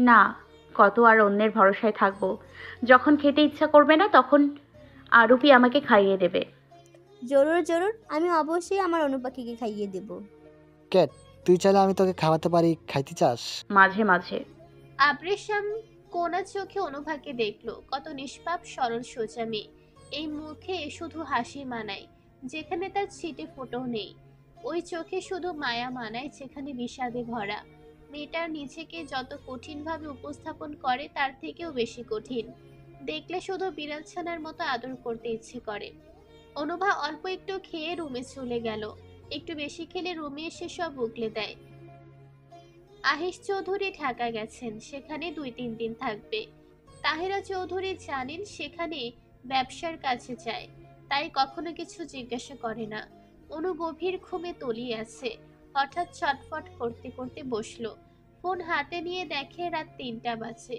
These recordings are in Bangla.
না, কত আর অন্যের ভরসায় থাকবো। যখন খেতে ইচ্ছা করবে না তখন রুপি আমাকে খাইয়ে দেবে। জরুর জরুর, আমি অবশ্যই আমার অনুপাখিকে খাইয়ে দেব। ক্যাট, তুই চাইলে আমি তোকে খাওয়াতে পারি, খাইতে চাস? মাঝে মাঝে। আবরেশাম কোনা চোখে অনুভাকে দেখলো, কত নিষ্পাপ সরল সোজা মেয়ে। এই মুখে শুধু হাসি মানায় যেখানে তার ছিটে ফোঁটাও নেই, ওই চোখে শুধু মায়া মানায় যেখানে বিষাদে ভরা। মেয়েটার নিজেকে যত কঠিনভাবে উপস্থাপন করে তার থেকেও বেশি কঠিন। দেখলে শুধু বিড়ালছানার মতো আদর করতে ইচ্ছে করে। অনুভা অল্প একটু খেয়ে রুমে চলে গেল। একটু বেশি খেলে রুমে এসে সব উগলে দেয়। আহিস চৌধুরী ঢাকা গেছেন, সেখানে 2-3 দিন থাকবে। তাহেরা চৌধুরী জানেন সেখানে ব্যবসার কাছে যায়, তাই কখনো কিছু জিজ্ঞাসা করে না। অনু গভীর ঘুমে তলিয়ে আছে। হঠাৎ ছটফট করতে করতে বসলো। ফোন হাতে নিয়ে দেখে রাত 3টা বাজে।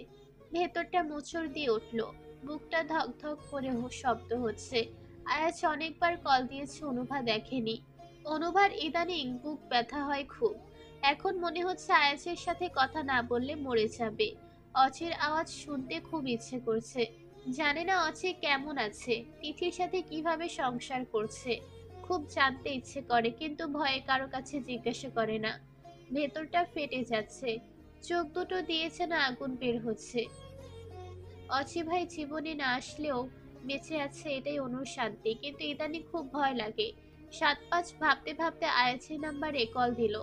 ভেতরটা মোচড় দিয়ে উঠল, বুকটা ধক ধক করে শব্দ হচ্ছে। আয়াজ অনেকবার কল দিয়েছে, অনুভা দেখেনি। অনুভার ইদানিং বুক ব্যথা হয় খুব। এখন মনে হচ্ছে আয়াজের সাথে কথা না বললে মরে যাবে। অচির আওয়াজ শুনতে খুব ইচ্ছে করছে। জানে না অচি কেমন আছে, তিথির সাথে কিভাবে সংসার করছে। খুব জানতে ইচ্ছে করে, কিন্তু ভয়ে কারো কাছে জিজ্ঞাসা করে না। ভেতরটা ফেটে যাচ্ছে, চোখ দুটো দিয়েছে না আগুন বের হচ্ছে। অচি ভাই জীবনে না আসলেও বেঁচে আছে এটাই অনুর শান্তি, কিন্তু ইদানিং খুব ভয় লাগে। 7-5 ভাবতে ভাবতে আয়াজের নাম্বারে কল দিল।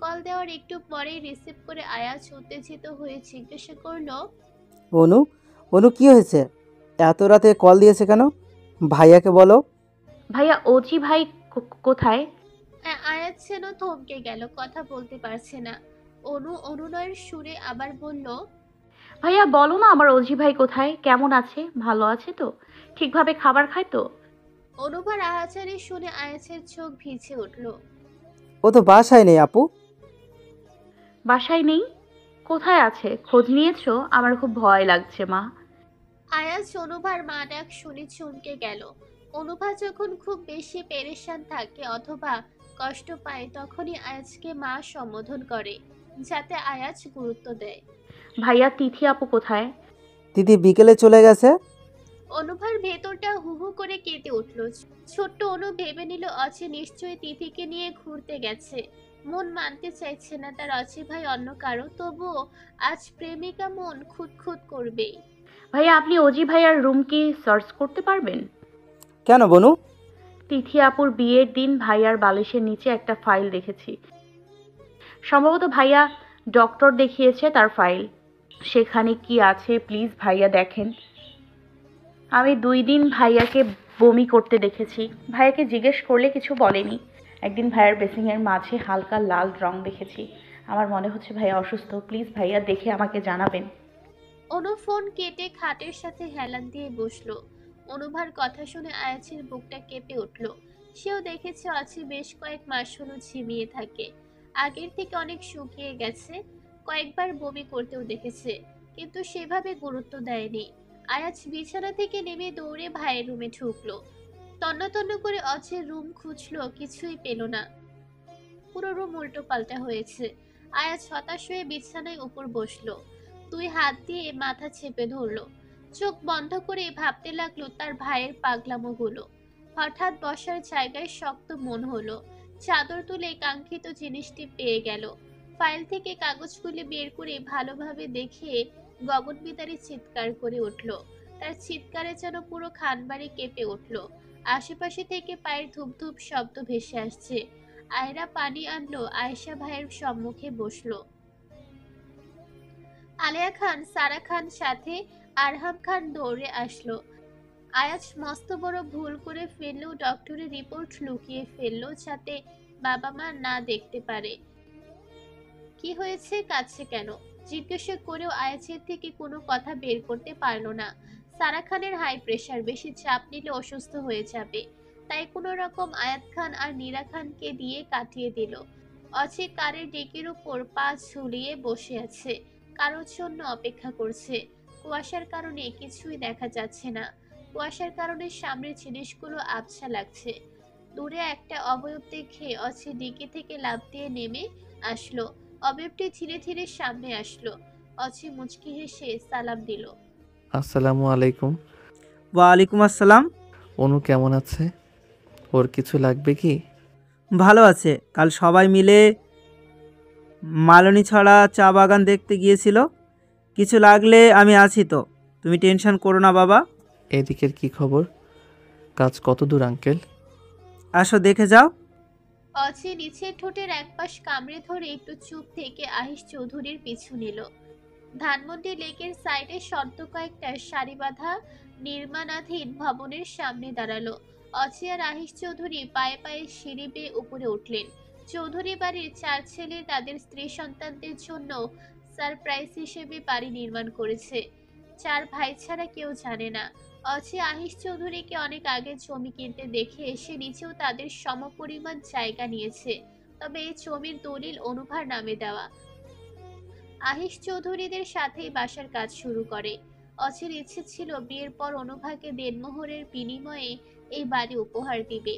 কল দেওয়ার একটু পরেই রিসিভ করে আয়াজ উত্তেজিত হয়ে জিজ্ঞাসা করলো, অনু, অনু কি হয়েছে? এত রাতে কল দিয়েছে কেন? ভাইয়াকে বলো। ভাইয়া, ওজি ভাই কোথায়? আয়াজ যেন থমকে গেল, কথা বলতে পারছে না। অনু অনুনয়ের সুরে আবার বলল, ভাইয়া বলো না, আমার অজি ভাই কোথায়, কেমন আছে, ভালো আছে তো, ঠিকভাবে খাবার খায় তো? অনুবার আহাজারি শুনে আয়াজের চোখ ভিজে উঠল। ও তো বাসায় নেই আপু। বাসায় নেই? কোথায় আছে, খোঁজ নিয়েছো? আমার খুব ভয় লাগছে মা। আয়াজ অনুভার মা ডাক শুনে চমকে গেল। অনুভা যখন খুব বেশি পেরেশান থাকে অথবা কষ্ট পায় তখনই আয়াজকে মা সম্বোধন করে, যাতে আয়াজ গুরুত্ব দেয়। ভাইয়া, তিথি আপু কোথায়? দিদি বিকেলে চলে গেছে। অনুভার ভেতরটা হু হু করে কেঁপে উঠল। ছোট্ট অনু ভেবে নিল অচি নিশ্চয়ই তিথিকে নিয়ে ঘুরতে গেছে। মন মানতে চাইছে না তার অচি ভাই অন্য কারো, তবুও আজ প্রেমিকা মন খুঁতখুত করবেই। ভাইয়া, আপনি অজি ভাইয়ার রুম কি সার্চ করতে পারবেন? কেন বনু? তিথি আপুর বিয়ের দিন ভাইয়ার বালিশের নিচে একটা ফাইল দেখেছি। সম্ভবত ভাইয়া ডক্টর দেখিয়েছে তার ফাইল। সেখানে কি আছে প্লিজ ভাইয়া দেখেন। আমি 2 দিন ভাইয়াকে বমি করতে দেখেছি। ভাইয়াকে জিজ্ঞেস করলে কিছু বলেনি। একদিন ভাইয়ার বেসিংয়ের মাঝে হালকা লাল রং দেখেছি। আমার মনে হচ্ছে ভাইয়া অসুস্থ। প্লিজ ভাইয়া দেখে আমাকে জানাবেন। অনু ফোন কেটে খাটের সাথে হেলান দিয়ে বসলো। অনুভার কথা শুনে আয়াছের বুকটা কেঁপে উঠল। সেও দেখেছে অচি বেশ কয়েক মাস হলো ঝিমিয়ে থাকে। আগের থেকে অনেক শুকিয়ে গেছে। কয়েকবার বমি করতেও দেখেছে, কিন্তু সেভাবে গুরুত্ব দেয়নি। আয়াজ বিছানা থেকে নেমে দৌড়ে ভাইয়ের রুমে ঢুকলো। তন্ন তন্ন করে অচির রুম খুঁজলো, কিছুই পেল না। পুরো রুম উল্টো পাল্টা হয়েছে। আয়াজ হতাশ হয়ে বিছানায় উপর বসলো। 2 হাত দিয়ে মাথা চেপে ধরলো। চোখ বন্ধ করে ভাবতে লাগলো তার ভাইয়ের পাগলামোগুলো। হঠাৎ বসার জায়গায় শক্ত মন হলো। চাদর তুলে কাঙ্ক্ষিত জিনিসটি পেয়ে গেল। ফাইল থেকে কাগজগুলি বের করে ভালোভাবে দেখে গগনবিদারী চিৎকার করে উঠল। তার চিৎকারে যেন পুরো খানবাড়ি কেঁপে উঠল। আশেপাশে থেকে পায়ের ধূপ ধূপ শব্দ ভেসে আসছে। আয়রা পানি আনলো, আয়েশা ভাইয়ের সম্মুখে বসলো। আলেয়া খান, সারা খান সাথে আরহাম খান দৌড়ে আসলো। আয়াজ মস্ত বড় ভুল করে ফেললেও ডক্টরের রিপোর্ট লুকিয়ে ফেললো যাতে বাবা মা না দেখতে পারে। কি হয়েছে, কাছে কেন জিজ্ঞাসা করেও আয়াজের থেকে কোনো কথা বের করতে পারলো না। সারা খানের হাই প্রেশার, বেশি চাপ নিলে অসুস্থ হয়ে যাবে। তাই কোনো রকম আয়াত খান আর নীরা খানকে দিয়ে কাটিয়ে দিল। অচে কারের ডেকের উপর পা ঝুলিয়ে বসে আছে, কারোর জন্য অপেক্ষা করছে। কুয়াশার কারণে কিছুই দেখা যাচ্ছে না। কুয়াশার কারণে সামনের জিনিসগুলো আবছা লাগছে। দূরে একটা অবয়ব দেখে অচে ডিকি থেকে লাফ দিয়ে নেমে আসলো। অবয়বটি ধীরে ধীরে সামনে আসলো। অচি মুচকি হেসে সালাম দিল। আসসালামু আলাইকুম। ওয়ালাইকুম আসসালাম। অনু কেমন আছে? ওর কিছু লাগবে কি? ভালো আছে। কাল সবাই মিলে মালনীছড়া চা বাগান দেখতে গিয়েছিল। কিছু লাগলে আমি আছি তো, তুমি টেনশন করো না বাবা। এদিকের কি খবর? কাজ কত দূর আঙ্কেল? আসো দেখে যাও। অচি নিচের ঠোঁটের একপাশ কামড়ে ধরে একটু চুপ থেকে আহিস চৌধুরীর পিছু নিল। ধানমন্ডি লেকের সাইডে সদ্য কয়েকটা সারি বাঁধা নির্মাণাধীন ভবনের সামনে দাঁড়ালো। অচি আর আহিস চৌধুরী পায়ে পায়ে সিঁড়ি বেয়ে উপরে উঠলেন। চৌধুরী বাড়ির 4 ছেলে তাদের স্ত্রী সন্তানদের জন্য সারপ্রাইজ হিসেবে বাড়ি নির্মাণ করেছে। 4 ভাই ছাড়া কেউ জানে না। অচি আহিস চৌধুরীকে অনেক আগে জমি কিনতে দেখে এসে নিচেও তাদের সমপরিমাণ জায়গা নিয়েছে, তবে এই জমির দলিল অনুভার নামে দেওয়া। আহিস চৌধুরীদের সাথেই বাসার কাজ শুরু করে। অচির ইচ্ছে ছিল বিয়ের পর অনুভাকে দেনমোহরের বিনিময়ে এই বাড়ি উপহার দিবে।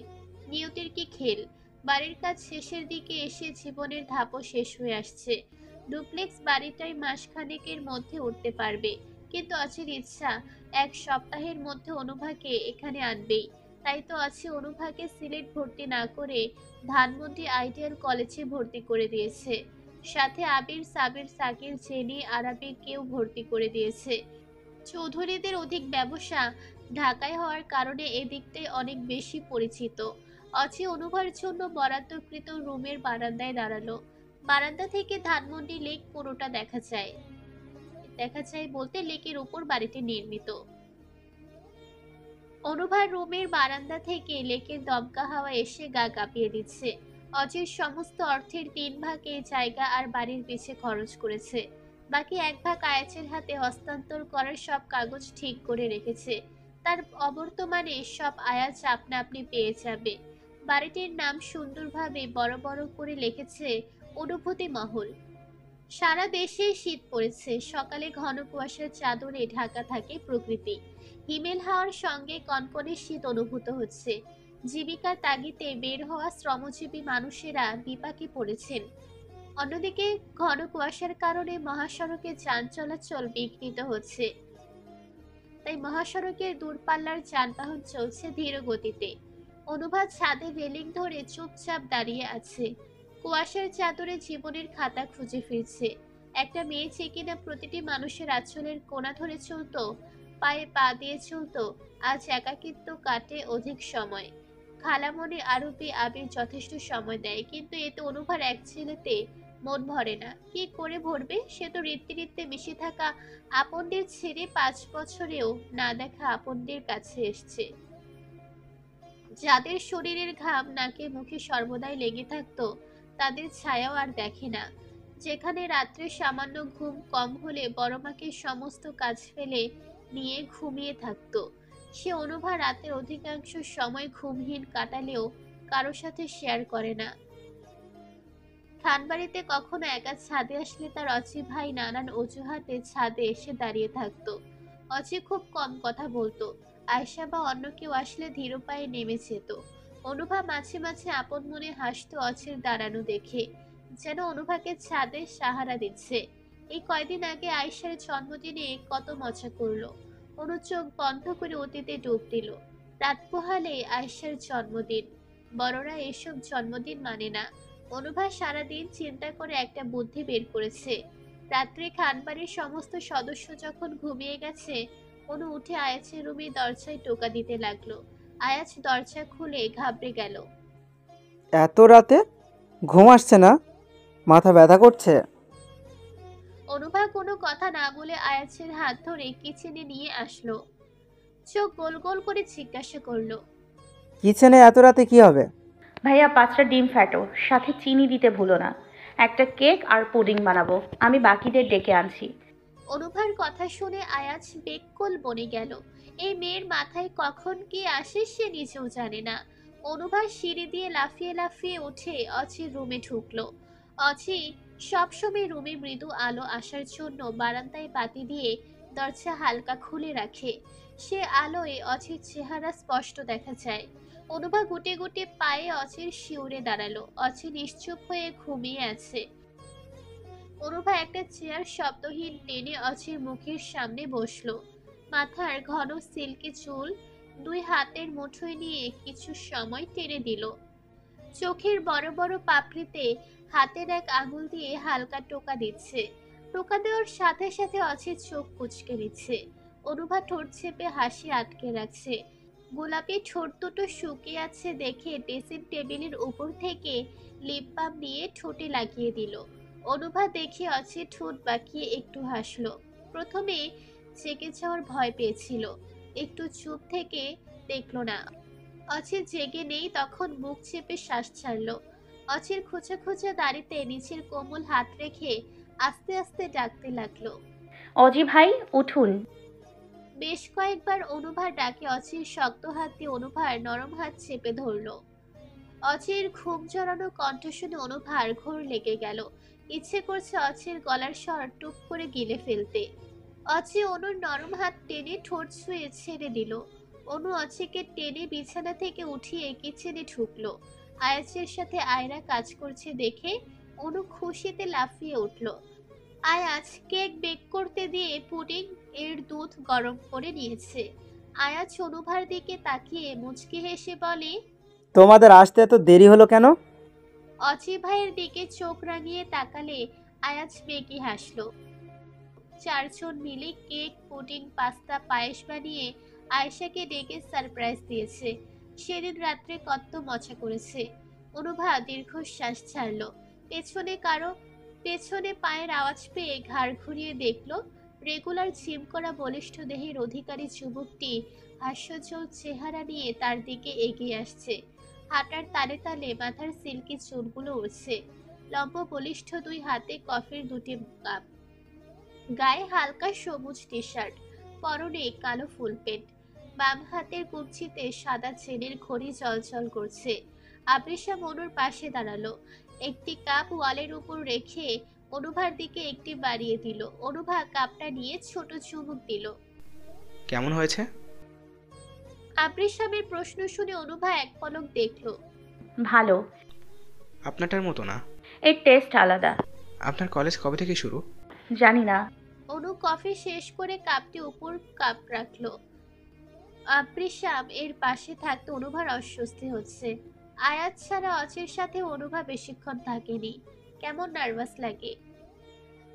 নিয়তির কি খেল! বাড়ির কাজ শেষের দিকে এসে জীবনের ধাপও শেষ হয়ে আসছে। ডুপ্লেক্স বাড়িটাই মাসখানেকের মধ্যে উঠতে পারবে, কিন্তু অচির ইচ্ছা 1 সপ্তাহের মধ্যে অনুভাকে এখানে আনবেই। তাই তো অচি অনুভাকে সিলেট ভর্তি না করে ধানমন্ডি আইডিয়াল কলেজে ভর্তি করে দিয়েছে। সাথে আবির, সাবির, সাকির, জেনি, আরাবিকেও ভর্তি করে দিয়েছে। চৌধুরীদের অধিক ব্যবসা ঢাকায় হওয়ার কারণে এদিকটাই অনেক বেশি পরিচিত। অচি অনুভার জন্য বরাদ্দকৃত রুমের বারান্দায় দাঁড়ালো। বারান্দা থেকে ধানমন্ডি লেক পুরোটা দেখা যায়। বলতে লেকের উপর বাড়িটি নির্মিত। অনুভার রুমের বারান্দা থেকে লেকের দমকা হাওয়া এসে গা কাঁপিয়ে দিচ্ছে। অচির সমস্ত অর্থের 3 ভাগ এই জায়গা আর বাড়ির পিছে খরচ করেছে। বাকি 1 ভাগ আয়াছের হাতে হস্তান্তর করার সব কাগজ ঠিক করে রেখেছে। তার অবর্তমানে সব আয়াজ আপনা আপনি পেয়ে যাবে। বাড়িটির নাম সুন্দরভাবে বড় বড় করে লিখেছে অনুভূতি মহল। সারা দেশে শীত পড়েছে। সকালে ঘন কুয়াশার চাদরে ঢাকা থাকে প্রকৃতি। হিমেল হাওয়ার সঙ্গে কনকনে শীত অনুভূত হচ্ছে। জীবিকার তাগিদে বের হওয়া শ্রমজীবী মানুষেরা বিপাকে পড়েছেন। অন্যদিকে ঘন কুয়াশার কারণে মহাসড়কে যান চলাচল বিঘ্নিত হচ্ছে। তাই মহাসড়কের দূরপাল্লার যানবাহন চলছে ধীর গতিতে। অনুভা ছাদে রেলিং ধরে চুপচাপ দাঁড়িয়ে আছে। কুয়াশার চাদরে জীবনের খাতা খুঁজে ফিরছে। একটা মেয়ে যে কিনা প্রতিটি মানুষের আঁচলের কোণা ধরে চলত, পায়ে পা দিয়ে চলত, আজ একাকিত্ব কাটে অধিক সময়। খালামণি আরবি আবির যথেষ্ট সময় দেয়, কিন্তু এতে অনুভার এক ছেলেতে মন ভরে না। কি করে ভরবে? সে তো রীতিতে মিশে থাকা আপনদের ছেড়ে 5 বছরেও না দেখা আপনদের কাছে এসছে। যাদের শরীরের ঘাম নাকে মুখে সর্বদাই লেগে থাকতো, তাদের ছায়াও আর দেখে না। যেখানে রাত্রে সামান্য ঘুম কম হলে বড় মাকে সমস্ত কাজ ফেলে নিয়ে ঘুমিয়ে থাকতো, সে অনুভা রাতের অধিকাংশ সময় ঘুমহীন কাটালেও কারো সাথে শেয়ার করে না। খানবাড়িতে কখনো একা ছাদে আসলে তার অচি ভাই নানান অজুহাতে ছাদে এসে দাঁড়িয়ে থাকতো। অচি খুব কম কথা বলতো। আয়শা বা অন্য কেউ আসলে ধীর পায়ে নেমে যেত। অনুভা মাঝে মাঝে আপন মনে হাসতো অচির দাঁড়ানো দেখে, যেন অনুভাকে ছাদে সাহারা দিচ্ছে। এই কয়দিন আগে আয়শার জন্মদিনে কত মজা করলো। অনু চোখ বন্ধ করে অতীতে ডুব দিল। রাত পোহালে আয়শার জন্মদিন। বড়রা এসব জন্মদিন মানে না। অনুভা সারাদিন চিন্তা করে একটা বুদ্ধি বের করেছে। রাত্রে খানবাড়ির সমস্ত সদস্য যখন ঘুমিয়ে গেছে, অনু উঠে আয়াছের রুমে দরজায় টোকা দিতে লাগলো। আয়াজ দরজা খুলে ঘাবড়ে গেল। এত রাতে? ঘুম আসছে না? মাথা ব্যথা করছে? অনুভা কোনো কথা না বলে আয়াছের হাত ধরে কিচেনে নিয়ে আসলো। চোখ গোল গোল করে জিজ্ঞাসা করলো, কিচেনে এত রাতে কি হবে? ভাইয়া 5টা ডিম ফ্যাটো, সাথে চিনি দিতে ভুলো না। একটা কেক আর পুডিং বানাবো, আমি বাকিদের ডেকে আনছি। অনুভার কথা শুনে আয়াজ বেককল বনে গেল। এই মেয়ের মাথায় কখন কি আসে সে নিজেও জানে না। অনুভা সিঁড়ি দিয়ে লাফিয়ে লাফিয়ে উঠে অচির রুমে ঢুকলো। অচি সবসময় রুমে মৃদু আলো আসার জন্য বারান্দায় বাতি দিয়ে দরজা হালকা খুলে রাখে। সে আলোয় অচির চেহারা স্পষ্ট দেখা যায়। অনুভা গুটে গুটে পায়ে অচির শিউরে দাঁড়ালো। অচি নিশ্চুপ হয়ে ঘুমিয়ে আছে। অনুভা একটা চেয়ার শব্দহীন টেনে অচির মুখের সামনে বসলো। মাথার ঘন সিল্কি চুল দুই হাতের মুঠোয় নিয়ে কিছু সময় টেনে দিল। চোখের বড় বড় পাপড়িতে হাতের এক আঙুল দিয়ে হালকা টোকা দিচ্ছে। টোকা দেওয়ার সাথে সাথে অচির চোখ কুঁচকে দিচ্ছে। অনুভা ঠোঁট চেপে হাসি আটকে রাখছে। গোলাপি ঠোঁট দুটো শুকিয়ে আছে দেখে ড্রেসিং টেবিলের উপর থেকে লিপ বাম নিয়ে ঠোঁটে লাগিয়ে দিল। অনুভা দেখে অচির ঠোঁট বাঁকিয়ে একটু হাসলো। প্রথমে জেগে যাওয়ার ভয় পেয়েছিল, একটু চুপ থেকে দেখলো না অচির জেগে নেই, তখন মুখ চেপে শ্বাস ছাড়লো। অচির খোঁচা খোঁচা দাড়িতে নিচের কোমল হাত রেখে আস্তে আস্তে ডাকতে লাগলো। অজি ভাই উঠুন। বেশ কয়েকবার অনুভার ডাকে অচির শক্ত হাত দিয়ে অনুভার নরম হাত চেপে ধরলো। অচির ঘুম জড়ানো কণ্ঠ শুনে অনুভার ঘোর লেগে গেল। ইচ্ছে করছে অচির গলার স্বর টুপ করে গিলে ফেলতে। অচি অনুর নরম হাত টেনে ঠোঁট ছুঁয়ে ছেড়ে দিল। অনু অচিকে টেনে বিছানা থেকে উঠিয়ে কিচেনে ঢুকলো। আয়াজের সাথে আয়রা কাজ করছে দেখে অনু খুশিতে লাফিয়ে উঠল। আয়াজ কেক বেক করতে দিয়ে পুডিং এর দুধ গরম করে নিয়েছে। আয়াজ অনুভার দিকে তাকিয়ে মুচকি হেসে বলে, তোমাদের আসতে এত দেরি হলো কেন? অচি ভাইয়ের দিকে চোখ রাঙিয়ে তাকালে আয়াজ মেকি হাসলো। চারজন মিলে কেক, পুডিং, পাস্তা, পায়েস বানিয়ে আয়েশাকে ডেকে সারপ্রাইজ দিয়েছে। সেদিন রাত্রে কত মজা করেছে। অনুভা দীর্ঘশ্বাস ছাড়লো। পেছনে পায়ের আওয়াজ পেয়ে ঘাড় ঘুরিয়ে দেখলো রেগুলার জিম করা বলিষ্ঠ দেহের অধিকারী যুবকটি হাস্যজ্জ্বল চেহারা নিয়ে তার দিকে এগিয়ে আসছে। হাঁটার তালে তালে মাথার সিল্কি চুলগুলো উড়ছে। লম্বা বলিষ্ঠ দুই হাতে কফির দুটি কাপ, গায়ে হালকা সবুজ টি শার্ট, পরনে কালো ফুল প্যান্ট, বাম হাতের কবজিতে সাদা চেনের ঘড়ি চলচল করছে। আবৃষা মনুর পাশে দাঁড়ালো। একটি কাপ ওয়ালের উপর রেখে অনুভার দিকে একটি বাড়িয়ে দিল। অনুভা কাপটা নিয়ে ছোট চুমুক দিল। কেমন হয়েছে? আবৃষামের প্রশ্ন শুনে অনুভা এক পলক দেখলো। ভালো। আপনারটার মতো না। এর টেস্ট আলাদা। আপনার কলেজ কবে থেকে শুরু? জানি না। অনু কফি শেষ করে কাপটি উপর কাপ রাখলো। আবৃষাম এর পাশে থাকতে অনুভার অস্বস্তি হচ্ছে। আয়াত ছাড়া অচির সাথে অনুভা বেশিক্ষণ থাকেনি। কেমন নার্ভাস লাগে।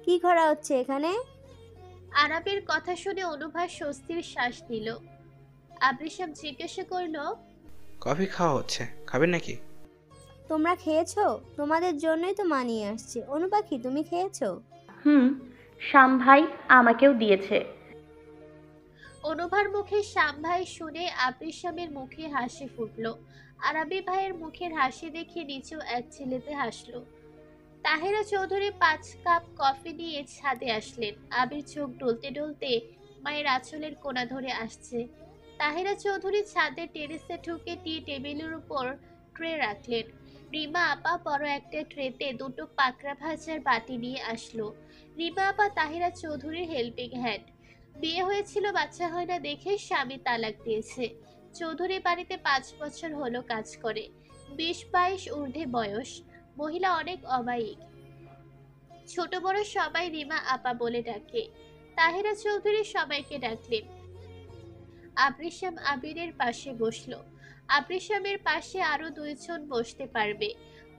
কি করা হচ্ছে এখানে? আরাবের কথা শুনে অনুভা স্বস্তির শ্বাস নিল। আবৃষাম জিজ্ঞাসা করলো, কফি খাওয়া হচ্ছে, খাবেন নাকি? তোমরা খেয়েছো? তোমাদের জন্যই তো মানিয়ে আসছে। অনুপাখি, তুমি খেয়েছো? শ্যাম ভাই আমাকেও দিয়েছে। অনুভার মুখে শ্যাম ভাই শুনে আবৃষামের মুখে হাসি ফুটলো। আরাবি ভাইয়ের মুখের হাসি দেখে নিচেও এক ছেলেতে হাসলো। তাহেরা চৌধুরী 5 কাপ কফি নিয়ে ছাদে আসলেন। আবির চোখ ডলতে ডলতে মায়ের আঁচলের কোণা ধরে আসছে। তাহেরা চৌধুরী ছাদে টেরেসে ঢুকে টি টেবিলের উপর ট্রে রাখলেন। রিমা আপা বড় একটা ট্রেতে দুটো পাকড়া ভাজার বাটি নিয়ে আসলো। রিমা আপা তাহেরা চৌধুরীর হেল্পিং হ্যান্ড। বিয়ে হয়েছিল, বাচ্চা হয় না দেখে স্বামী তালাক দিয়েছে। চৌধুরী বাড়িতে 5 বছর হলো কাজ করে। 20-22 ঊর্ধ্বে বয়স। মহিলা অনেক অমায়িক। ছোট বড় সবাই রিমা আপা বলে ডাকে। তাহেরা চৌধুরী সবাইকে ডাকলেন। আবৃষাম আবিরের পাশে বসলো। আবৃষামের পাশে আরো 2 জন বসতে পারবে।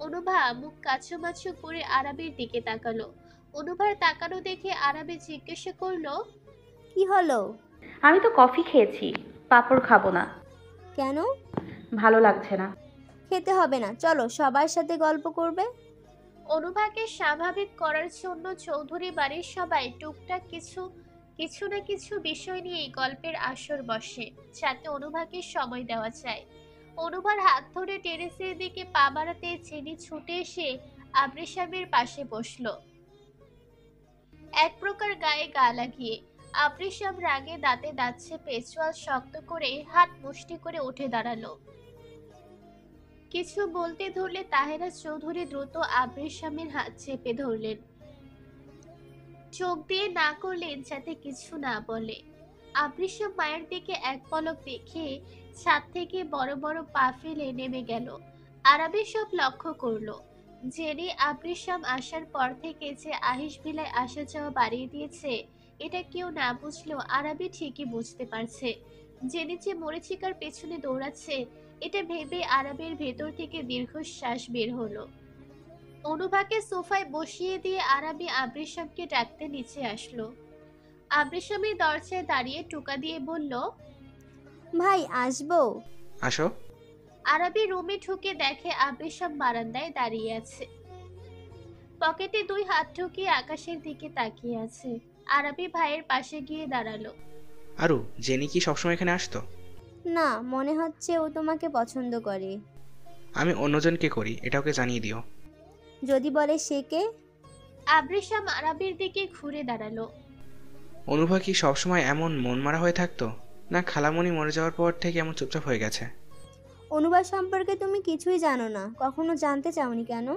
অনুভা মুখ কাছুমাছু করে আরাবির দিকে তাকালো। অনুভার তাকানো দেখে আরাবি জিজ্ঞাসা করলো, কি হলো? আমি তো কফি খেয়েছি, পাঁপড় খাবো না। কেন? ভালো লাগছে না। খেতে হবে না, চলো সবার সাথে গল্প করবে। অনুভাকে স্বাভাবিক করার জন্য চৌধুরী বাড়ির সবাই টুকটাক কিছু না কিছু বিষয় নিয়ে গল্পের আসর বসে, যাতে অনুভাকে সময় দেওয়া যায়। অনুভার হাত ধরে টেরেসের দিকে পা বাড়াতে চিনি ছুটে এসে আবৃষামের পাশে বসলো, এক প্রকার গায়ে গা লাগিয়ে। আবৃষাম রাগে দাঁতে দাঁত চেপে চোয়াল শক্ত করে হাত মুষ্টি করে উঠে দাঁড়ালো। কিছু বলতে ধরলে তাহেরা চৌধুরী দ্রুত আবৃষামের হাত চেপে ধরলেন। চোখ দিয়ে না করলেন যাতে কিছু না বলে। আবৃষাম মায়ের দিকে এক পলক দেখে ছাদ থেকে বড় বড় পা ফেলে নেমে গেল। আরাবি সব লক্ষ্য করলো। জেনি আবৃশাম আসার পর থেকে যে আহিস ভিলায় আসা যাওয়া বাড়িয়ে দিয়েছে, এটা কেউ না বুঝলেও আরাবি ঠিকই বুঝতে পারছে। জেনি যে মরিচিকার পেছনে দৌড়াচ্ছে, এটা ভেবে আরাবের ভেতর থেকে দীর্ঘশ্বাস বের হলো। অনুভাকে সোফায় বসিয়ে দিয়ে আরাবি আবৃশামকে ডাকতে নিচে আসলো। আবৃশামী দরজায় দাঁড়িয়ে টোকা দিয়ে বলল, ভাই আসবো? আসো। আরাবি রুমে ঢুকে দেখে আবৃশাম বারান্দায় দাঁড়িয়ে আছে, পকেটে 2 হাত ঢুকিয়ে আকাশের দিকে তাকিয়ে আছে। আরাবি ভাইয়ের পাশে গিয়ে দাঁড়ালো। আরু, জেনি কি সবসময় এখানে আসতো? না, মনে হচ্ছে ও তোমাকে পছন্দ করে। আমি অন্যজনকে করি, এটা ওকে জানিয়ে দিও। যদি বলে সে কে? আবৃশাম আরাবির দিকে ঘুরে দাঁড়ালো। অনুভা কি সবসময় এমন মনমারা হয়ে থাকতো, না খালামণি মরে যাওয়ার পর থেকে এমন চুপচাপ হয়ে গেছে? অনুবাদ সম্পর্কে তুমি কিছুই জানো না, কখনো জানতে চাওনি কেন?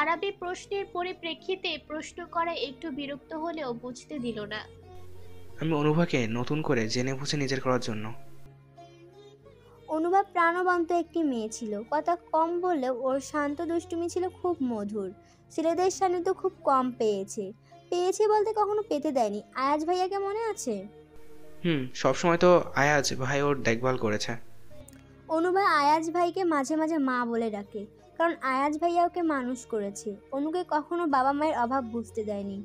আরাবি প্রশ্নের পরিপ্রেক্ষিতে প্রশ্ন করা একটু বিরক্ত হলেও বুঝতে দিল না। আমি অনুভাকে নতুন করে জেনে বুঝে নিজের করার জন্য। অনুভব প্রাণবন্ত একটি মেয়ে ছিল, কথা কম বললেও ওর শান্ত দুষ্টুমি ছিল খুব মধুর। ছেলেদের সামনে তো খুব কম পেয়েছে, পেয়েছে বলতে কখনো পেতে দেয়নি। আয়াজ ভাইয়াকে মনে আছে? সবসময় তো আয়াজ ভাই ওর দেখভাল করেছে। অনুভা আয়াজ ভাইকে মাঝে মাঝে মা বলে ডাকে, কারণ আয়াজ ভাইয়া ওকে মানুষ করেছে। অনুকে কখনো বাবা মায়ের অভাব বুঝতে দেয়নি।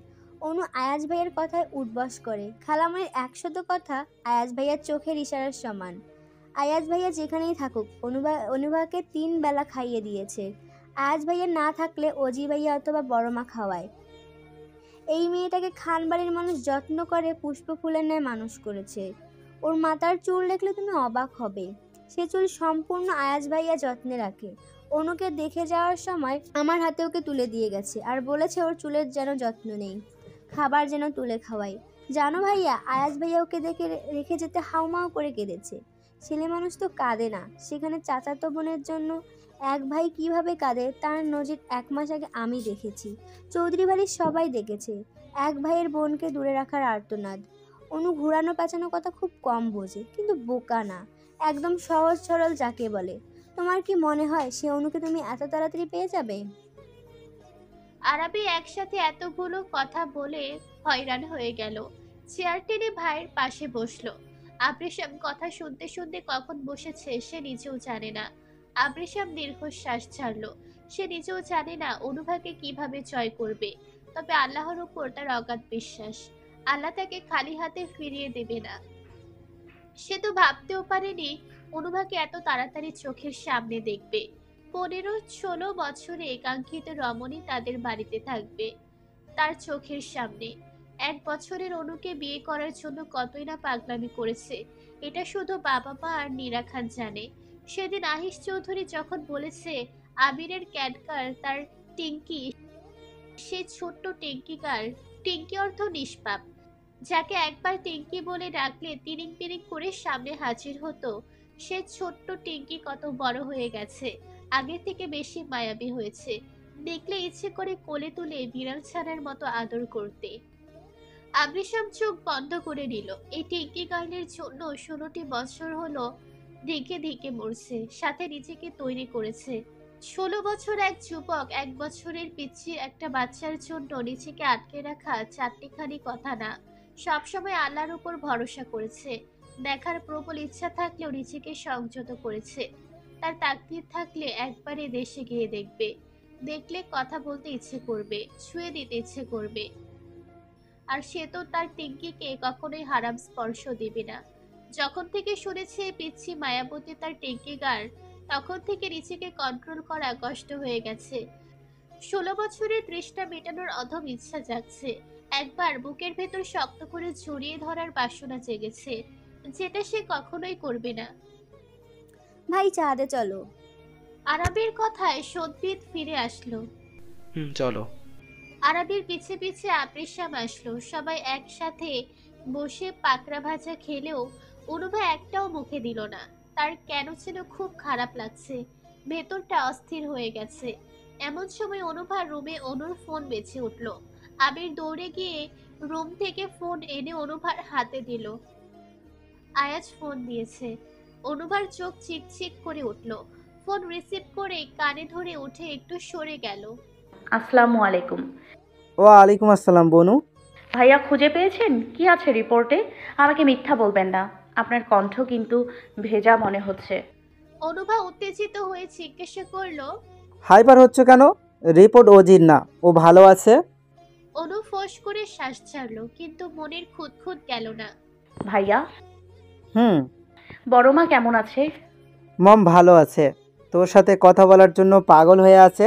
অনু আয়াজ ভাইয়ের কথায় উঠবস করে। খালামণির 100 কথা আয়াজ ভাইয়ার চোখের ইশারার সমান। আয়াজ ভাইয়া যেখানেই থাকুক অনুভাকে 3 বেলা খাইয়ে দিয়েছে। আয়াজ ভাইয়া না থাকলে অজি ভাইয়া অথবা বড় মা খাওয়ায়। এই মেয়েটাকে খান বাড়ির মানুষ যত্ন করে পুষ্প ফুলের ন্যায় মানুষ করেছে। ওর মাথার চুল দেখলে তুমি অবাক হবে। সে চুল সম্পূর্ণ আয়াজ ভাইয়া যত্নে রাখে। অনুকে দেখে যাওয়ার সময় আমার হাতে ওকে তুলে দিয়ে গেছে আর বলেছে ওর চুলের যেন যত্ন নেই, খাবার যেন তুলে খাওয়াই। জানো ভাইয়া, আয়াজ ভাইয়া ওকে দেখে রেখে যেতে হাউমাউ করে কেঁদেছে। ছেলে মানুষ তো কাঁদে না, সেখানে চাচাতো বোনের জন্য এক ভাই কিভাবে কাঁদে তার নজির 1 মাস আগে আমি দেখেছি। চৌধুরী বাড়ির সবাই দেখেছে এক ভাইয়ের বোনকে দূরে রাখার আর্তনাদ। অনু ঘুরানো পেঁচানো কথা খুব কম বোঝে, কিন্তু বোকা না, একদম সহজ সরল যাকে বলে। তোমার কি মনে হয় সে অনুকে তুমি এত তাড়াতাড়ি পেয়ে যাবে? আরাবি একসাথে এতগুলো কথা বলে হয়রান হয়ে গেল। চেয়ার টেনে ভাইয়ের পাশে বসলো। আবৃশাম কথা শুনতে শুনতে কখন বসেছে সে নিজেও জানে না। আবৃশাম দীর্ঘশ্বাস ছাড়লো। সে নিজেও জানে না অনুভাকে কিভাবে জয় করবে, তবে আল্লাহর উপর তার অগাধ বিশ্বাস। আল্লাহ তাকে খালি হাতে ফিরিয়ে দেবে না। সে তো ভাবতেও পারেনি অনুভাকে এত তাড়াতাড়ি চোখের সামনে দেখবে। 15-16 বছরে একাঙ্ক্ষিত রমণী তাদের বাড়িতে থাকবে তার চোখের সামনে। 1 বছরের অনুকে বিয়ে করার জন্য কতই না পাগলামি করেছে, এটা শুধু বাবা মা আর নীরা খান জানে। সেদিন আহিস চৌধুরী যখন বলেছে আবিরের ক্যাডকার তার টিঙ্কি, সে ছোট্ট টিঙ্কিকার, টিঙ্কি অর্থ নিষ্পাপ, যাকে একবার টিঙ্কি বলে ডাকলে তিরিং তিরিং করে সামনে হাজির হতো, সে ছোট্ট টিঙ্কি কত বড় হয়ে গেছে, আগের থেকে বেশি মায়াবী হয়েছে। দেখলে ইচ্ছে করে কোলে তুলে বিড়াল ছানার মতো আদর করতে। আবৃশাম চোখ বন্ধ করে নিল। এই টিঙ্কি গার্লের জন্য 16টি বছর হলো ধিকে ধিকে মরছে, সাথে নিজেকে তৈরি করেছে। 16 বছর এক যুবক 1 বছরের পিচ্ছি একটা বাচ্চার জন্য নিজেকে আটকে রাখা 4টিখানি কথা না। সবসময় আল্লাহর উপর ভরসা করেছে। দেখার প্রবল ইচ্ছা থাকলেও নিজেকে সংযত করেছে। তার তাকদীর থাকলে একবারে দেশে গিয়ে দেখবে, দেখলে কথা বলতে ইচ্ছে করবে, ছুঁয়ে দিতে ইচ্ছে করবে। আর সে তো তার টিঙ্কিকে কখনোই হারাম স্পর্শ দিবে না। যখন থেকে শুনেছে পিচ্ছি মায়াবতী তার টিঙ্কি গার, তখন থেকে নিজেকে কন্ট্রোল করা কষ্ট হয়ে গেছে। 16 বছরের তৃষ্ণা মেটানোর অধম ইচ্ছা জাগছে। একবার বুকের ভেতর শক্ত করে জড়িয়ে ধরার বাসনা জেগেছে, যেটা সে কখনোই করবে না। ভাই চাঁদে চলো। আরাবির কথায় সদ্ভিদ ফিরে আসলো। চলো। আরাবির পিছে পিছে আবৃশাম আসলো। সবাই একসাথে বসে পাকড়া ভাজা খেলেও অনুভা একটাও মুখে দিল না। তার কেন যেন খুব খারাপ লাগছে, ভেতরটা অস্থির হয়ে গেছে। এমন সময় অনুভা রুমে অনুর ফোন বেজে উঠল। আবির দৌড়ে গিয়ে রুম থেকে ফোন এনে অনুভার হাতে দিল। আয়াজ ফোন দিয়েছে। অনুভার চোখ চিকচিক করে উঠল। ফোন রিসিভ করে কানে ধরে উঠে একটু সরে গেল। আসসালামু আলাইকুম। ওয়ালাইকুম আসসালাম বনু। ভাইয়া খুঁজে পেয়েছেন? কি আছে রিপোর্টে? আমাকে মিথ্যা বলবেন না। আপনার কণ্ঠ কিন্তু ভেজা মনে হচ্ছে। অনুভা উত্তেজিত হয়ে জিজ্ঞাসা করলো। হাইপার হচ্ছে কেন? রিপোর্ট অজির না, ও ভালো আছে। অনু ফোঁস করে শ্বাস ছাড়লো, কিন্তু মনের খুঁতখুঁত গেল না। ভাইয়া, হুম। বড় মা কেমন আছে? মম ভালো আছে, তোর সাথে কথা বলার জন্য পাগল হয়ে আছে।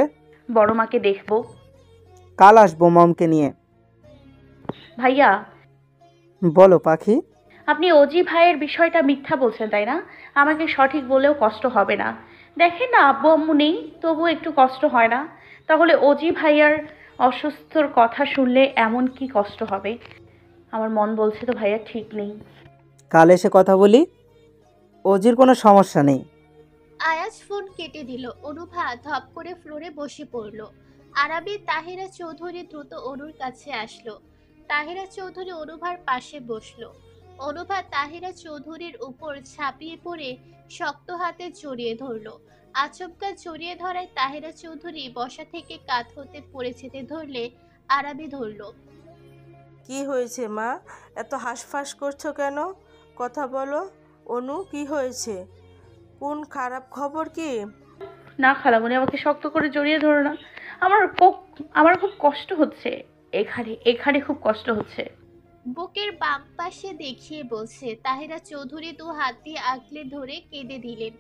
বড় মাকে দেখবো। কাল আসবো মমকে নিয়ে। ভাইয়া, বলো পাখি। আপনি অজি ভাইয়ের বিষয়টা মিথ্যা বলছেন তাই না? আমাকে সঠিক বলেও কষ্ট হবে না। দেখেন না আব্বু আম্মু নেই, তবু একটু কষ্ট হয় না? তাহলে অজি ভাইয়ার অসুস্থর কথা শুনলে এমন কি কষ্ট হবে? আমার মন বলছে তো ভাইয়া ঠিক নেই। কাল এসে কথা বলি, অজির কোনো সমস্যা নেই। আয়াজ ফোন কেটে দিল। অনুভা ধপ করে ফ্লোরে বসে পড়ল। আরাবী তাহিরা চৌধুরী দ্রুত অনুর কাছে আসলো। তাহিরা চৌধুরী অনুভার পাশে বসলো। অনুভা তাহিরা চৌধুরীর উপর ঝাঁপিয়ে পড়ে শক্ত হাতে জড়িয়ে ধরলো। আচমকা জড়িয়ে ধরায় তাহিরা চৌধুরী বসা থেকে কাত হতে পড়ে যেতে ধরলে আরাবী ধরল। কি হয়েছে মা, এত হাঁসফাঁস করছো কেন? কথা বলো। অনু, কি হয়েছে? কোন খারাপ খবর কি? না খালামণি, আমাকে শক্ত করে জড়িয়ে ধরো না। আমার খুব কষ্ট হচ্ছে। এখানে এখানে খুব কষ্ট হচ্ছে। বুকের বাম পাশে দেখিয়ে বলছে। তাহিরা চৌধুরী দু হাত দিয়ে আঁকলে ধরে কেঁদে দিলেন।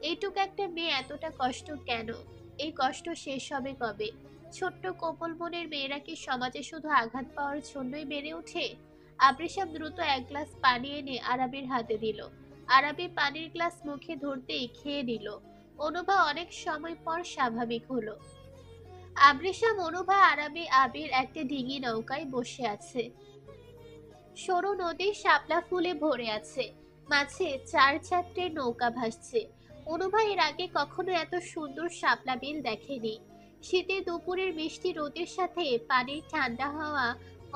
এইটুকু একটা মেয়ে এতটা কষ্ট কেন? এই কষ্ট শেষ হবে কবে? ছোট্ট কোমল মনের মেয়েরা কি সমাজে শুধু আঘাত পাওয়ার জন্যই বেড়ে ওঠে? আবৃষাব দ্রুত এক গ্লাস পানি এনে আরাবির হাতে দিল। আরাবি পানির গ্লাস মুখে ধরতেই খেয়ে নিল। অনুভা অনেক সময় পর স্বাভাবিক হলো। আবৃষাম, অনুভা, আরাবি, আবির একটা ডিঙি নৌকায় বসে আছে। সরু নদী শাপলা ফুলে ভরে আছে। মাঝে 4 যাত্রীর নৌকা ভাসছে। অনুভা এর আগে কখনো এত সুন্দর শাপলা বিল দেখেনি। শীতের দুপুরের মিষ্টি রোদের সাথে পানির ঠান্ডা হাওয়া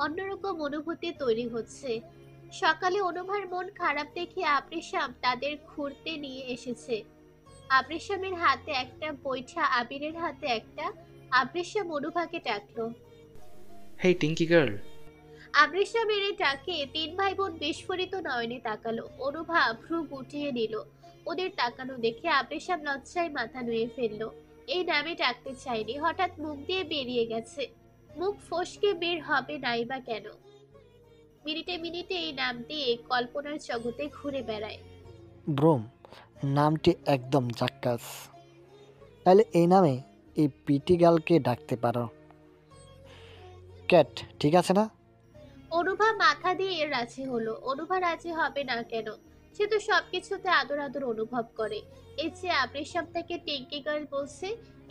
অন্যরকম অনুভূতি তৈরি হচ্ছে। সকালে অনুভার মন খারাপ দেখে আবৃষাম তাদের ঘুরতে নিয়ে এসেছে। আবৃষামের হাতে একটা বৈঠা, আবিরের হাতে একটা। আবৃষাম অনুভাকে ডাকলো। হেই টিঙ্কি গার্ল। আবৃষামের এই ডাকে 3 ভাই বোন বিস্ফোরিত নয়নে তাকালো। অনুভা ভ্রু গুটিয়ে নিল। ওদের তাকানো দেখে আবৃষাম লজ্জায় মাথা নুয়ে ফেললো। এই নামে ডাকতে চাইনি, হঠাৎ মুখ দিয়ে বেরিয়ে গেছে। মুখ ফসকে বের হবে নাই বা কেন? মিনিটে মিনিটে এই নাম দিয়ে কল্পনার জগতে ঘুরে বেড়ায়। ব্রোম, নামটি একদম জাক্কাস। তাহলে এই নামে এই পিটি গার্লকে ডাকতে পারো। ক্যাট, ঠিক আছে না? অনুভা মাথা দিয়ে রাজি হলো। অনুভা রাজি হবে না কেন? সে তো সবকিছুতে আদর আদর অনুভব করে। এই যে আবৃষাম তাকে টিঙ্কি গার্ল বলছে,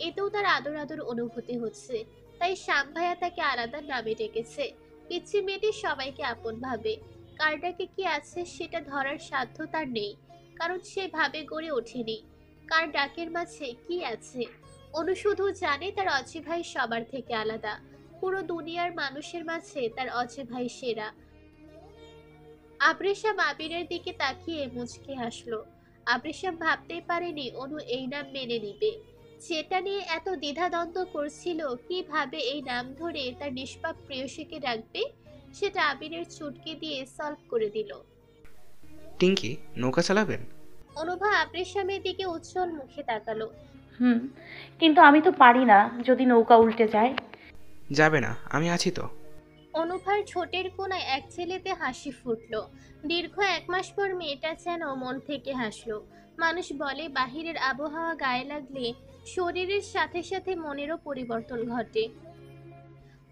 এতেও তার আদর আদর অনুভূতি হচ্ছে। তাই শ্যাম ভাইয়া তাকে আলাদা নামে ডেকেছে। পিচ্ছি মেয়েটি সবাইকে আপন ভাবে। কার ডাকে কি আছে সেটা ধরার সাধ্য তার নেই, কারণ সে ভাবে গড়ে ওঠেনি। কার ডাকের মাঝে কি আছে? অনু শুধু জানে তার অচি ভাই সবার থেকে আলাদা। পুরো দুনিয়ার মানুষের মাঝে তার অচে ভাই সেরা। আবৃষাম আবিরের দিকে তাকিয়ে মুচকি হাসলো। আবৃষাম ভাবতেই পারেনি অনু এই নাম মেনে নিবে। যেটা নিয়ে এত দ্বিধাদ্বন্দ্ব করছিল, কিভাবে এই নাম ধরে তার নিষ্পাপ প্রেয়সীকে ডাকবে, সেটা আবিরের চুটকি দিয়ে সলভ করে দিল। টিঙ্কি, নৌকা চালাবেন? অনুভা আবৃষামের দিকে উজ্জ্বল মুখে তাকালো। কিন্তু আমি তো পারি না, যদি নৌকা উল্টে যায়। যাবে না, আমি আছি তো। অনুভার ঠোঁটের কোণায় এক ছেলেতে হাসি ফুটলো। দীর্ঘ 1 মাস পর মেয়েটা যেন মন থেকে হাসলো। মানুষ বলে বাহিরের আবহাওয়া গায়ে লাগলে শরীরের সাথে সাথে মনেরও পরিবর্তন ঘটে।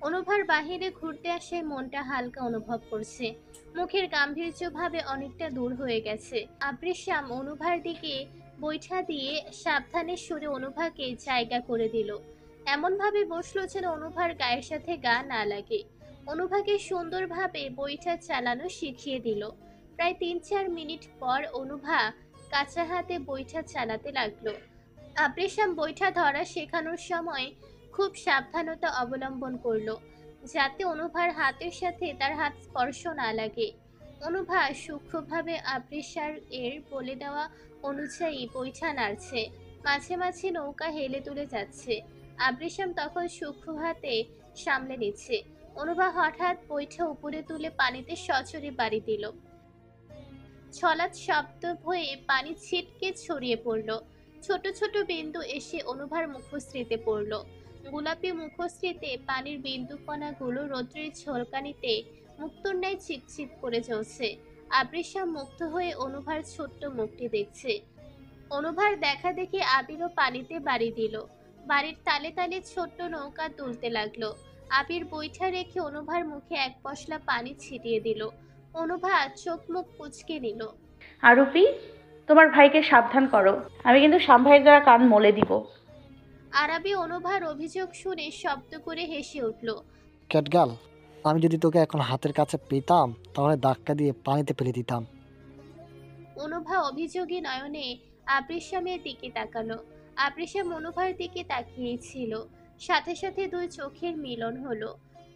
অনুভার বাহিরে ঘুরতে আসে মনটা হালকা অনুভব করছে। মুখের গাম্ভীর্য ভাবে অনেকটা দূর হয়ে গেছে। আবৃষাম অনুভার দিকে বৈঠা দিয়ে সাবধানে সরে অনুভাকে জায়গা করে দিল। এমন ভাবে বসলো যেন অনুভার গায়ের সাথে গা না লাগে। অনুভাকে সুন্দরভাবে বৈঠা চালানো শিখিয়ে দিল। প্রায় 3-4 মিনিট পর অনুভা কাঁচা হাতে বৈঠা চালাতে লাগলো। আবৃষাম বৈঠা ধরা শেখানোর সময় খুব সাবধানতা অবলম্বন করলো, যাতে অনুভার হাতের সাথে তার হাত স্পর্শ না লাগে। অনুভা সূক্ষ্মভাবে আবৃষার এর বলে দেওয়া অনুযায়ী বৈঠা নাড়ছে। মাঝে মাঝে নৌকা হেলে তুলে যাচ্ছে। আবৃশাম তখন সূক্ষ্ম হাতে সামলে নিচ্ছে। অনুভা হঠাৎ বৈঠা উপরে তুলে পানিতে সচরে বাড়ি দিল। ছলাৎ শব্দ হয়ে পানি ছিটকে ছড়িয়ে পড়ল। ছোট ছোট বিন্দু এসে অনুভার মুখশ্রীতে পড়ল। গোলাপি মুখশ্রীতে পানির বিন্দু কণাগুলো রৌদ্রের ঝলকানিতে মুক্তোর ন্যায় চিকচিক করে জ্বলছে। আবৃশাম মুগ্ধ হয়ে অনুভার ছোট্ট মুখটি দেখছে। অনুভার দেখা দেখি আবিরও পানিতে বাড়ি দিল। বাড়ির তালে তালে ছোট্ট নৌকা তুলতে লাগলো। আবির বৈঠা রেখে অনুভার মুখে এক পশলা পানি ছিটিয়ে দিল। অনুভা চোখ মুখ কুঁচকে নিল। আরুপি, তোমার ভাইকে সাবধান করো, আমি কিন্তু সাম্ভাইয়ের দ্বারা কান মলে দিব। আরাবি অনুভার অভিযোগ শুনে শব্দ করে হেসে উঠল। ক্যাটগার্ল, আমি যদি তোকে এখন হাতের কাছে পেতাম তাহলে ধাক্কা দিয়ে পানিতে ফেলে দিতাম। অনুভা অভিযোগী নয়নে আবৃশামের দিকে তাকালো। আবৃশাম অনুভার দিকে তাকিয়েছিল। সাথে সাথে দুই চোখের মিলন হলো।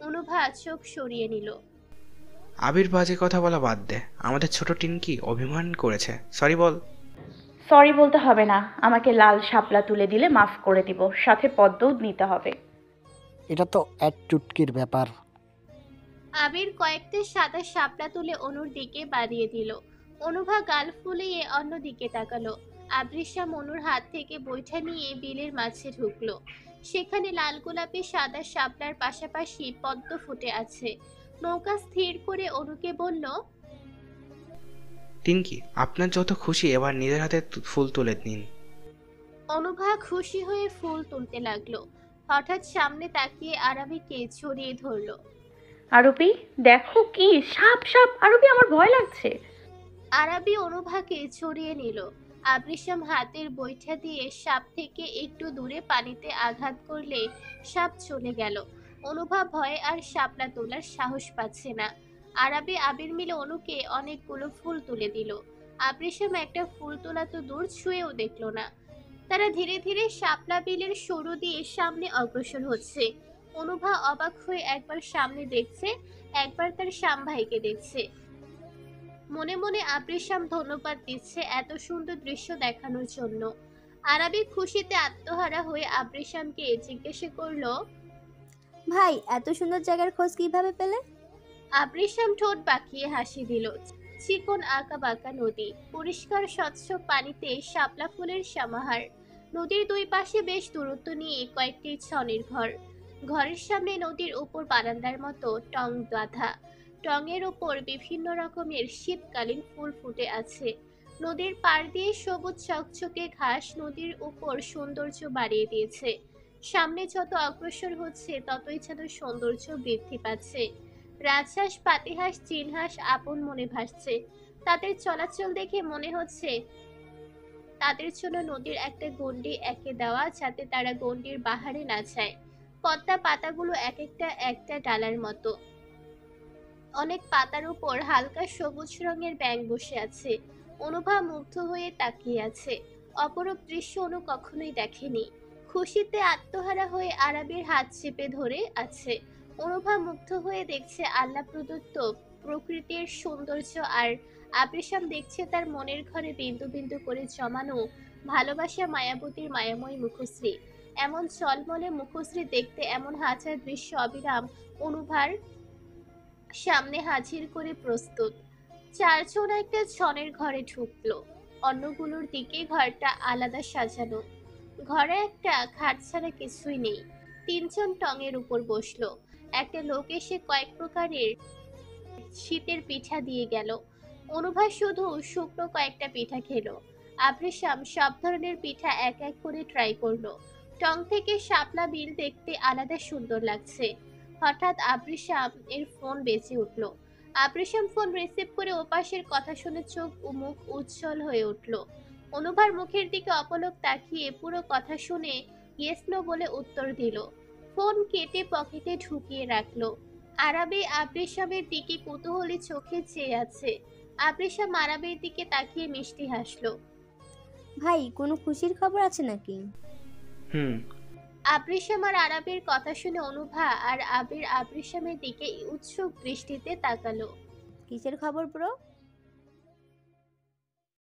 অনুভা চোখ সরিয়ে নিল। আবির, বাজে কথা বলা বাদ দে। আমাদের ছোট টিনকি অভিমান করেছে, সরি বল। সরি বলতে হবে না, আমাকে লাল শাপলা তুলে দিলে মাফ করে দিব, সাথে পদ্মও নিতে হবে। এটা তো এক চুটকির ব্যাপার। আবির কয়েকটা সাদা শাপলা তুলে অনুর দিকে বাড়িয়ে দিল। অনুভা গাল ফুলিয়ে অন্যদিকে তাকালো। আবৃশাম অনুর হাত থেকে বৈঠা নিয়ে বিলের মাঝে ঢুকলো। সেখানে লাল গোলাপি সাদা শাপলার পাশাপাশি পদ্ম ফুটে আছে। নৌকা স্থির করে অনুকে বলল, টিনকি, আপনার যত খুশি এবার নিজের হাতে ফুল তুলে নিন। অনুভা খুশি হয়ে ফুল তুলতে লাগলো। হঠাৎ সামনে তাকিয়ে আরাবিকে জড়িয়ে ধরলো। আরুপি, দেখো কি সাপ সাপ! আরুপি, আমার ভয় লাগছে। আরাবি অনুভাকে ছড়িয়ে নিল। আবৃশাম হাতের বৈঠা দিয়ে সাপ থেকে একটু দূরে পানিতে আঘাত করলে সাপ চলে গেল। অনুভা ভয়ে আর শাপলা তোলার সাহস পাচ্ছে না। আরাবি আবির মিলে অনুকে অনেকগুলো ফুল তুলে দিল। আবৃশাম একটা ফুল তোলা তো দূর ছুঁয়েও দেখলো না। তারা ধীরে ধীরে শাপলা বিলের সরু দিয়ে সামনে অগ্রসর হচ্ছে। অনুভা অবাক হয়ে একবার সামনে দেখছে, একবার তার সামভাইকে দেখছে। মনে মনে আবৃশাম ধন্যবাদ দিচ্ছে এত সুন্দর দৃশ্য দেখানোর জন্য। আরাবি খুশিতে আত্মহারা হয়ে আবৃশামকে জিজ্ঞেস করলো, ভাই, এত সুন্দর জায়গার খোঁজ কিভাবে পেলে? আবৃশাম ঠোঁট বাঁকিয়ে হাসি দিল। চিকন আঁকা বাঁকা নদী, পরিষ্কার স্বচ্ছ পানিতে শাপলা ফুলের সমাহার। নদীর দুই পাশে বেশ দূরত্ব নিয়ে কয়েকটি ছনের ঘর। ঘরের সামনে নদীর উপর বারান্দার মতো টং বাঁধা। টঙের ওপর বিভিন্ন রকমের শীতকালীন ফুল ফুটে আছে। নদীর পাড় দিয়ে সবুজ চকচকে ঘাস নদীর উপর সৌন্দর্য বাড়িয়ে দিয়েছে। সামনে যত অগ্রসর হচ্ছে ততই যেন সৌন্দর্য বৃদ্ধি পাচ্ছে। রাজহাঁস, পাতিহাঁস, চীনহাঁস আপন মনে ভাসছে। তাদের চলাচল দেখে মনে হচ্ছে তাদের জন্য নদীর একটা গণ্ডি এঁকে দেওয়া, যাতে তারা গণ্ডির বাহারে না যায়। পদ্মা পাতাগুলো এক একটা একটা ডালার মতো। অনেক পাতার উপর হালকা সবুজ রঙের ব্যাঙ বসে আছে। অনুভা মুগ্ধ হয়ে তাকিয়ে আছে। অপরূপ দৃশ্য অনু কখনোই দেখেনি। খুশিতে আত্মহারা হয়ে আরাবির হাত চেপে ধরে আছে। অনুভা মুগ্ধ হয়ে দেখছে আল্লাহ প্রদত্ত প্রকৃতির সৌন্দর্য, আর আবৃশাম দেখছে তার মনের ঘরে বিন্দু বিন্দু করে জমানো ভালোবাসা মায়াবতীর মায়াময় মুখশ্রী। এমন চলমলে মুখশ্রী দেখতে এমন হাজার দৃশ্য অবিরাম অনুভার সামনে হাজির করে প্রস্তুত। চারজন একটা ছনের ঘরে ঢুকলো। অন্যগুলোর দিকে ঘরটা আলাদা সাজানো। ঘরে একটা খাট ছাড়া কিছুই নেই। তিনজন টঙের উপর বসলো। একটা লোক এসে কয়েক প্রকারের শীতের পিঠা দিয়ে গেল। অনুভা শুধু শুকনো কয়েকটা পিঠা খেলো। আবৃশাম সব ধরনের পিঠা এক এক করে ট্রাই করলো। টং থেকে শাপলা বিল দেখতে আলাদা সুন্দর লাগছে। হঠাৎ আবৃশাম এর ফোন বেজে উঠল। আবৃশাম ফোন রিসিভ করে ওপাশের কথা শুনে চোখ ও মুখ উজ্জ্বল হয়ে উঠল। অনুভার মুখের দিকে অপলক তাকিয়ে পুরো কথা শুনে ইয়েস নো বলে উত্তর দিল। ফোন কেটে পকেটে ঢুকিয়ে রাখলো। আরাবি আবৃশামের দিকে কৌতূহলী চোখে চেয়ে আছে। আবৃশাম আরাবির দিকে তাকিয়ে মিষ্টি হাসলো। ভাই, কোনো খুশির খবর আছে নাকি? আবৃশাম আর আরাবির কথা শুনে অনুভা আর আবির আবৃশামের দিকে উৎসুক দৃষ্টিতে তাকালো। কিসের খবর ব্রো?